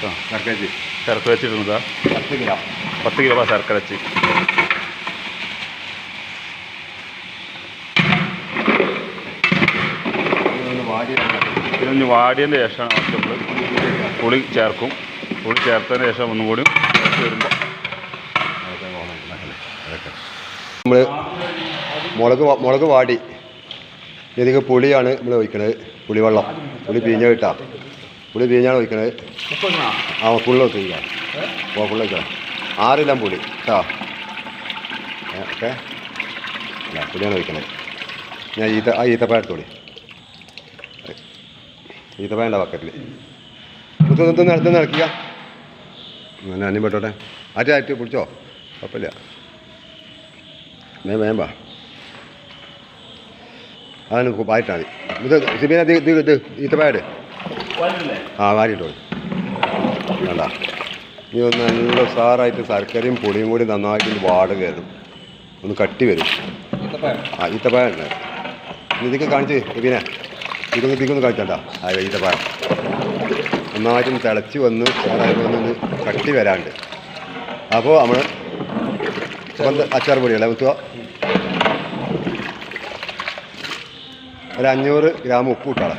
ശർക്കര വെച്ചിരുന്നതാ 10 കിലോ ശർക്കര വെച്ച് ഇതൊന്ന് വാടിയതിൻ്റെ ശേഷമാണ് നമ്മൾ പുളി ചേർക്കും. പുളി ചേർത്തതിന് ശേഷം ഒന്നും കൂടി വരുമ്പോൾ നമ്മൾ മുളക് വാടി ഇതിലേക്ക് പുളിയാണ് നമ്മൾ ഒഴിക്കണത്. പുളിവെള്ളം പുളി പിഴിഞ്ഞ കിട്ടാം. പുളി പിഴിഞ്ഞാണ് ഒഴിക്കണത്. ഫുള്ള് ഒഴിക്കാം. ഫുള്ള് ഒഴിക്കാം. 6 കിലോ പുളി കേട്ടോ. ഓക്കെ പുളിയാണ് ഒഴിക്കണത്. ഞാൻ ഈത്തപ്പഴം എടുത്തോളി. ഈത്തപ്പഴൻ്റെ ബക്കറ്റിൽ ഇതൊന്ന് ഇളക്കുക. അന്യം പെട്ടോട്ടെ. ആറ്റ് പിടിച്ചോ, കുഴപ്പമില്ല. വേമ്പാ അതിന് വായിട്ടാൽ മതി. ഇത് സിബിന ഇത് ഈത്തപ്പഴം വാരിട്ടോ. വേണ്ട ഇനി ഒന്ന് നല്ല സാറായിട്ട് ശർക്കരയും പൊടിയും കൂടി നന്നായിട്ട് വാട് കയറും. ഒന്ന് കട്ടി വരും. ഈത്തപ്പഴം ഉണ്ട്. ഇതൊക്കെ കാണിച്ച് സിബിനെ ഇതൊന്ന് കാണിച്ചണ്ട. ഈത്തപ്പഴം നന്നായിട്ടൊന്ന് തിളച്ച് വന്ന് സാറായിട്ട് വന്നൊന്ന് കട്ടി വരാണ്ട്. അപ്പോൾ നമ്മൾ അച്ചാർ പൊടിയല്ല മുത്തുക. ഒരു 500 ഗ്രാം ഉപ്പ് ഇട്ടാളെ.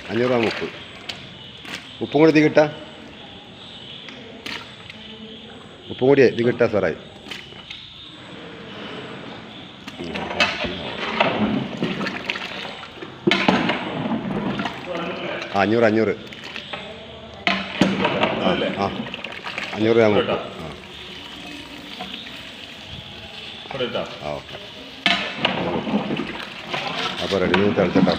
500 ഗ്രാം ഉപ്പും കൂടി ഇത് കിട്ടാം. ഉപ്പും കൂടി ഇത് കിട്ടാം സാറായി. 500 500 ഗ്രാം ഉപ്പ്. ഓക്കെ അപ്പോൾ റെഡി തിളച്ചിട്ടാ.